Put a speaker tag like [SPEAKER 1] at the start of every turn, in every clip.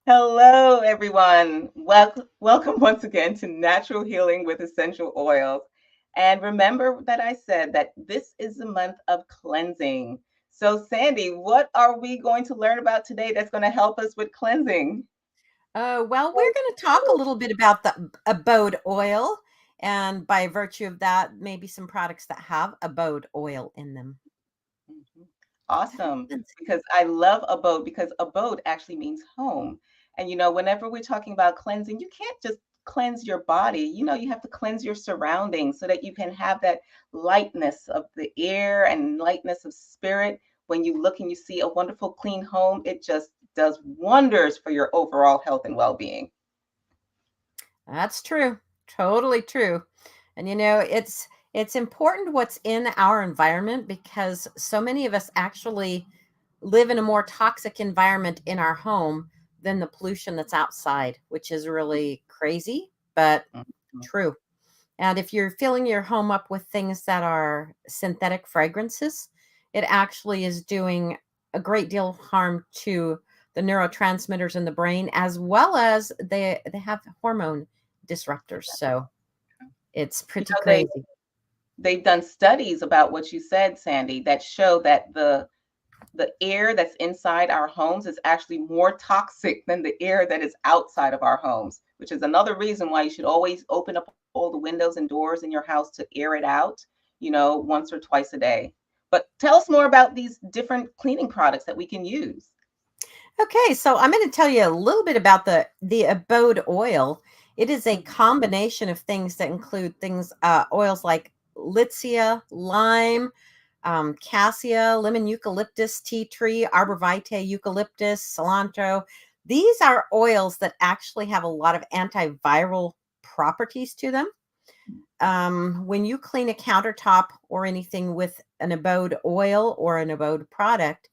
[SPEAKER 1] Hello, everyone. Welcome once again to Natural Healing with Essential Oils. And remember that I said that this is the month of cleansing. So, Sandy, what are we going to learn about today that's going to help us with cleansing?
[SPEAKER 2] Well, we're going to talk a little bit about the Abode oil, and by virtue of that, maybe some products that have Abode oil in them.
[SPEAKER 1] Mhm. Awesome. Because I love abode because abode actually means home. And whenever we're talking about cleansing, you can't just cleanse your body. You have to cleanse your surroundings so that you can have that lightness of the air and lightness of spirit. When you look and you see a wonderful clean home, it just does wonders for your overall health and well-being.
[SPEAKER 2] That's true. Totally true. And it's important what's in our environment because so many of us actually live in a more toxic environment in our home than the pollution that's outside, which is really crazy, but
[SPEAKER 1] Mhm.
[SPEAKER 2] true. And if you're filling your home up with things that are synthetic fragrances, it actually is doing a great deal of harm to the neurotransmitters in the brain, as well as they have hormone disruptors. So it's
[SPEAKER 1] You
[SPEAKER 2] pretty
[SPEAKER 1] know, they
[SPEAKER 2] crazy.
[SPEAKER 1] they've done studies about what you said, Sandy, that show that the air that's inside our homes is actually more toxic than the air that is outside of our homes, which is another reason why you should always open up all the windows and doors in your house to air it out, once or twice a day. But tell us more about these different cleaning products that we can use.
[SPEAKER 2] Okay, so I'm going to tell you a little bit about the Abode oil. It is a
[SPEAKER 1] Mhm.
[SPEAKER 2] combination of things that include things oils like Litsea, lime, cassia, lemon eucalyptus, tea tree, arbor vitae, eucalyptus, cilantro. These are oils that actually have a lot of antiviral properties to them. When you clean a countertop or anything with an Abode oil or an Abode product,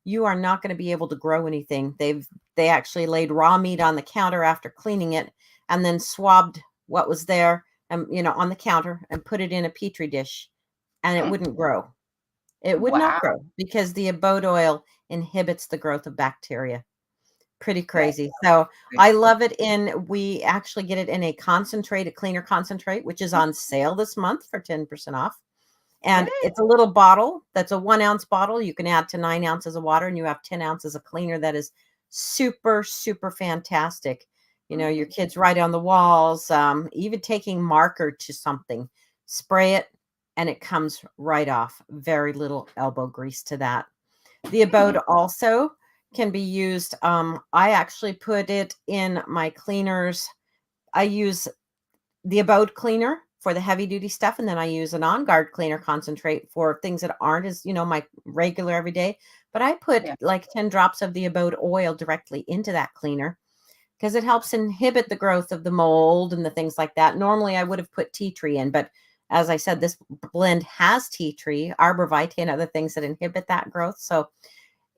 [SPEAKER 2] you are not going to be able to grow anything. They actually laid raw meat on the counter after cleaning it and then swabbed what was there and on the counter and put it in a petri dish and it
[SPEAKER 1] Hmm.
[SPEAKER 2] wouldn't grow. It would not
[SPEAKER 1] Wow,
[SPEAKER 2] grow because the Abode oil inhibits the growth of bacteria. Pretty
[SPEAKER 1] that
[SPEAKER 2] crazy. So
[SPEAKER 1] is
[SPEAKER 2] I love it we actually get it in a concentrate, a cleaner concentrate, which is on sale this month for 10% off. And
[SPEAKER 1] yeah.
[SPEAKER 2] it's a little bottle that's a 1 ounce bottle. You can add to 9 ounces of water and you have 10 ounces of cleaner that is super, super fantastic. Your
[SPEAKER 1] Mhm.
[SPEAKER 2] kids write on the walls, even taking marker to something, spray it and it comes right off. Very little elbow grease to that. The Abode
[SPEAKER 1] Hmm.
[SPEAKER 2] also can be used. I actually put it in my cleaners. I use the Abode cleaner for the heavy duty stuff, and then I use an On Guard cleaner concentrate for things that aren't as, my regular everyday. But I put
[SPEAKER 1] Yeah.
[SPEAKER 2] like 10 drops of the Abode oil directly into that cleaner because it helps inhibit the growth of the mold and the things like that. Normally, I would have put tea tree in, but as I said, this blend has tea tree, arbor vitae, and other things that inhibit that growth. So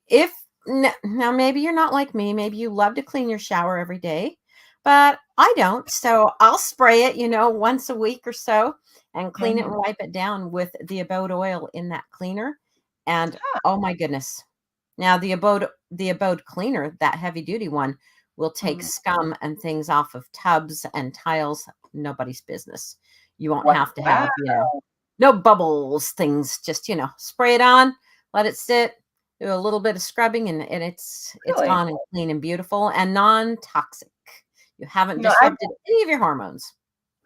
[SPEAKER 2] if now maybe you're not like me, maybe you love to clean your shower every day, but I don't. So I'll spray it, once a week or so and clean it
[SPEAKER 1] Mhm.
[SPEAKER 2] and wipe it down with the Abode oil in that cleaner. And oh my goodness. Now the Abode cleaner, that heavy duty one, will take
[SPEAKER 1] Mhm.
[SPEAKER 2] scum and things off of tubs and tiles, nobody's business. You won't have to
[SPEAKER 1] Wow.
[SPEAKER 2] have, no bubbles, things, just, spray it on, let it sit, do a little bit of scrubbing and it's
[SPEAKER 1] Really?
[SPEAKER 2] gone and clean and beautiful and non-toxic. You haven't
[SPEAKER 1] You know, I
[SPEAKER 2] disrupted any of your hormones.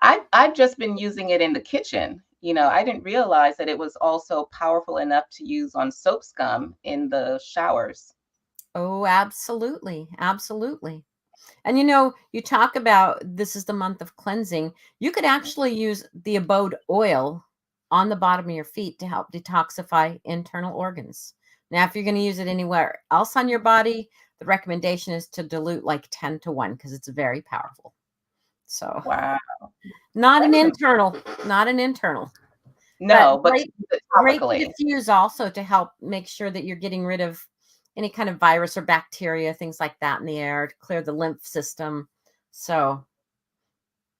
[SPEAKER 1] I've just been using it in the kitchen. I didn't realize that it was also powerful enough to use on soap scum in the showers.
[SPEAKER 2] Oh, absolutely. Absolutely. And you talk about this is the month of cleansing. You could actually use the Abode oil on the bottom of your feet to help detoxify internal organs. Now, if you're going to use it anywhere else on your body, the recommendation is to dilute like 10 to 1 because it's very powerful. So,
[SPEAKER 1] Wow.
[SPEAKER 2] not
[SPEAKER 1] That
[SPEAKER 2] an
[SPEAKER 1] was
[SPEAKER 2] internal, not an internal, but
[SPEAKER 1] no, but to
[SPEAKER 2] great,
[SPEAKER 1] use it
[SPEAKER 2] great to
[SPEAKER 1] topically.
[SPEAKER 2] diffuse also to help make sure that you're getting rid of any kind of virus or bacteria, things like that in the air to clear the lymph system. So,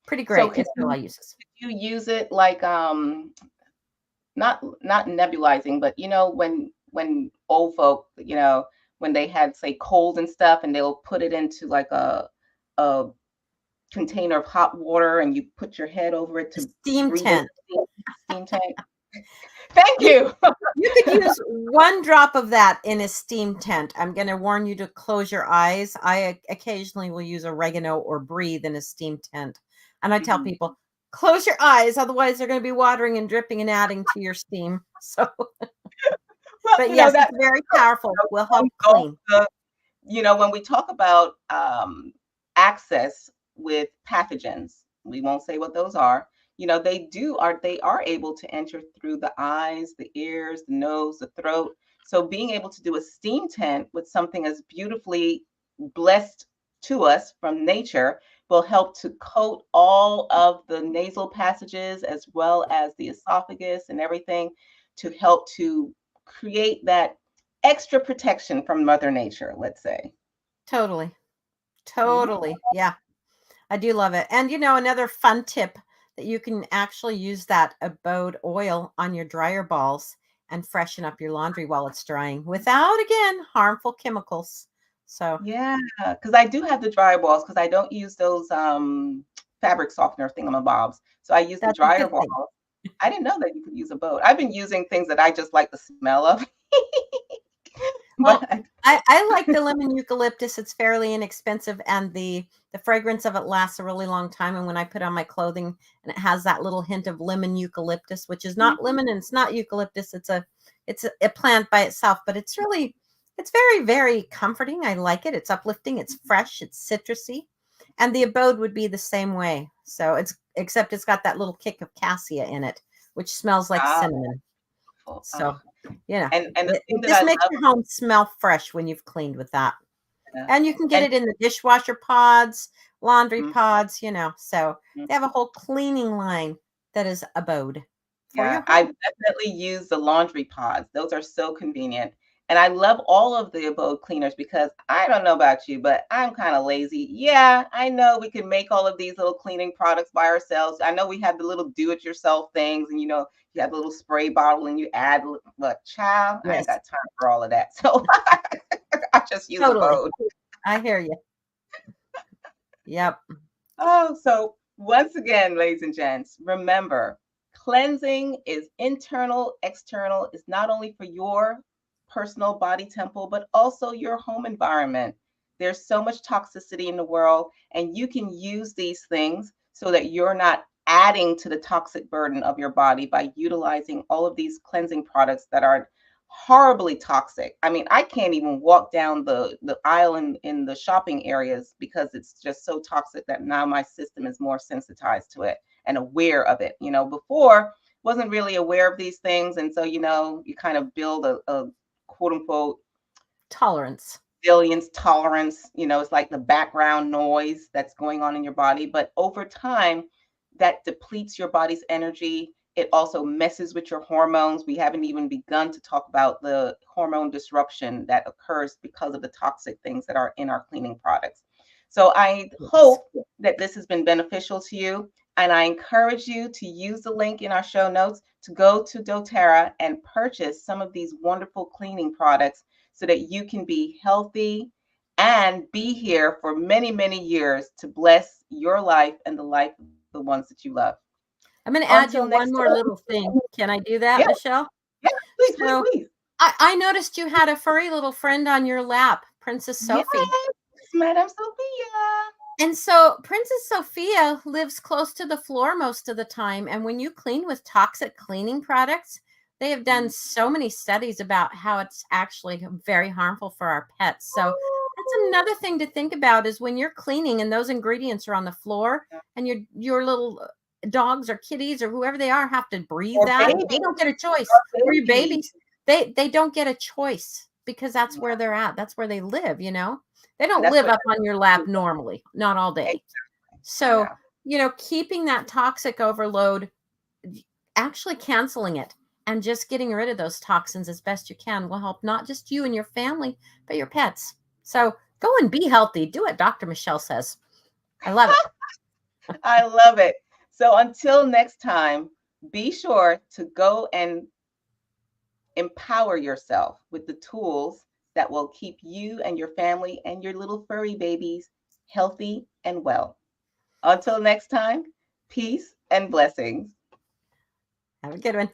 [SPEAKER 2] pretty
[SPEAKER 1] So
[SPEAKER 2] great. It's got a lot of uses.
[SPEAKER 1] could you use it like not nebulizing, but when old folk, when they had, say, cold and stuff, and they'll put it into like a container of hot water, and you put your head over it
[SPEAKER 2] A
[SPEAKER 1] to
[SPEAKER 2] steam
[SPEAKER 1] breathe in
[SPEAKER 2] tent.
[SPEAKER 1] steam tank. Thank
[SPEAKER 2] You
[SPEAKER 1] you.
[SPEAKER 2] you could use 1 drop of that in a steam tent. I'm gonna warn you to close your eyes. I occasionally will use oregano or breathe in a steam tent. And I tell
[SPEAKER 1] Mhm.
[SPEAKER 2] people, "Close your eyes, otherwise they're gonna be watering and dripping and adding to your steam." So,
[SPEAKER 1] Well,
[SPEAKER 2] but yes,
[SPEAKER 1] that
[SPEAKER 2] it's very powerful, will help
[SPEAKER 1] engulf
[SPEAKER 2] clean.
[SPEAKER 1] the when we talk about access with pathogens, we won't say what those are. They are able to enter through the eyes, the ears, the nose, the throat. So being able to do a steam tent with something as beautifully blessed to us from nature will help to coat all of the nasal passages as well as the esophagus and everything to help to create that extra protection from Mother Nature, let's say.
[SPEAKER 2] Totally.
[SPEAKER 1] Mhm.
[SPEAKER 2] Totally. Yeah. I do love it. And another fun tip that you can actually use that abode oil on your dryer balls and freshen up your laundry while it's drying without, again, harmful chemicals. So
[SPEAKER 1] Yeah, because I do have the dryer balls because I don't use those fabric softener thingamabobs. So I use the
[SPEAKER 2] that's a
[SPEAKER 1] dryer
[SPEAKER 2] good
[SPEAKER 1] balls.
[SPEAKER 2] thing.
[SPEAKER 1] I didn't know that you could use a boat. I've been using things that I just like the smell of. But
[SPEAKER 2] Well, I like the lemon eucalyptus. It's fairly inexpensive, and the fragrance of it lasts a really long time. And when I put on my clothing, and it has that little hint of lemon eucalyptus, which is not lemon and it's not eucalyptus. It's a plant by itself, but it's very very comforting. I like it. It's uplifting. It's fresh. It's citrusy, and the abode would be the same way. So it's except it's got that little kick of cassia in it, which smells like
[SPEAKER 1] ah,
[SPEAKER 2] cinnamon.
[SPEAKER 1] oh,
[SPEAKER 2] So, you know,
[SPEAKER 1] and the thing
[SPEAKER 2] it
[SPEAKER 1] that
[SPEAKER 2] just
[SPEAKER 1] I
[SPEAKER 2] makes
[SPEAKER 1] love
[SPEAKER 2] your home smell fresh when you've cleaned with that.
[SPEAKER 1] about
[SPEAKER 2] And you can get
[SPEAKER 1] and
[SPEAKER 2] it in the dishwasher pods, laundry
[SPEAKER 1] mm,
[SPEAKER 2] pods, so
[SPEAKER 1] mm,
[SPEAKER 2] they have a whole cleaning line that is Abode for
[SPEAKER 1] yeah,
[SPEAKER 2] your
[SPEAKER 1] I
[SPEAKER 2] home.
[SPEAKER 1] definitely use the laundry pods. Those are so convenient. And I love all of the abode cleaners because I don't know about you, but I'm kind of lazy. Yeah, I know we can make all of these little cleaning products by ourselves. I know we have the little do-it-yourself things, and you have a little spray bottle and you add, but child, I ain't
[SPEAKER 2] Yes,
[SPEAKER 1] got time for all of that. So I just use
[SPEAKER 2] totally.
[SPEAKER 1] abode.
[SPEAKER 2] I hear you. Yep.
[SPEAKER 1] Oh, so once again, ladies and gents, remember cleansing is internal, external, is not only for your personal body temple, but also your home environment. There's so much toxicity in the world, and you can use these things so that you're not adding to the toxic burden of your body by utilizing all of these cleansing products that are horribly toxic. I mean, I can't even walk down the aisle in the shopping areas because it's just so toxic that now my system is more sensitized to it and aware of it. Before wasn't really aware of these things, and so you kind of build a quote unquote
[SPEAKER 2] Tolerance.
[SPEAKER 1] resilience, tolerance. It's like the background noise that's going on in your body. But over time, that depletes your body's energy. It also messes with your hormones. We haven't even begun to talk about the hormone disruption that occurs because of the toxic things that are in our cleaning products. So I
[SPEAKER 2] Yes.
[SPEAKER 1] hope that this has been beneficial to you. And I encourage you to use the link in our show notes to go to doTERRA and purchase some of these wonderful cleaning products so that you can be healthy and be here for many, many years to bless your life and the life of the ones that you love.
[SPEAKER 2] I'm going to add you
[SPEAKER 1] Until
[SPEAKER 2] one
[SPEAKER 1] next
[SPEAKER 2] more
[SPEAKER 1] time.
[SPEAKER 2] little thing. Can I do that,
[SPEAKER 1] Yeah,
[SPEAKER 2] Michelle?
[SPEAKER 1] yeah, please, please,
[SPEAKER 2] So
[SPEAKER 1] please.
[SPEAKER 2] I noticed you had a furry little friend on your lap, Princess
[SPEAKER 1] Yes,
[SPEAKER 2] Sophie.
[SPEAKER 1] Madam Sophia.
[SPEAKER 2] And so Princess Sophia lives close to the floor most of the time. And when you clean with toxic cleaning products, they have done
[SPEAKER 1] Mhm.
[SPEAKER 2] so many studies about how it's actually very harmful for our pets. So that's another thing to think about is when you're cleaning and those ingredients are on the floor and your little dogs or kitties or whoever they are have to breathe
[SPEAKER 1] Or
[SPEAKER 2] that.
[SPEAKER 1] babies,
[SPEAKER 2] They don't get a choice.
[SPEAKER 1] or
[SPEAKER 2] Or your
[SPEAKER 1] babies.
[SPEAKER 2] babies, they don't get a choice because that's
[SPEAKER 1] Yeah,
[SPEAKER 2] where they're at. That's where they live. They
[SPEAKER 1] and
[SPEAKER 2] don't
[SPEAKER 1] that's
[SPEAKER 2] live
[SPEAKER 1] what
[SPEAKER 2] up on your lap normally, not all day.
[SPEAKER 1] exactly.
[SPEAKER 2] So,
[SPEAKER 1] Yeah.
[SPEAKER 2] keeping that toxic overload, actually canceling it and just getting rid of those toxins as best you can will help not just you and your family, but your pets. So go and be healthy. Do what Dr. Michelle says. I love it.
[SPEAKER 1] I love it. So until next time, be sure to go and empower yourself with the tools that will keep you and your family and your little furry babies healthy and well. Until next time, peace and blessings.
[SPEAKER 2] Have a good one.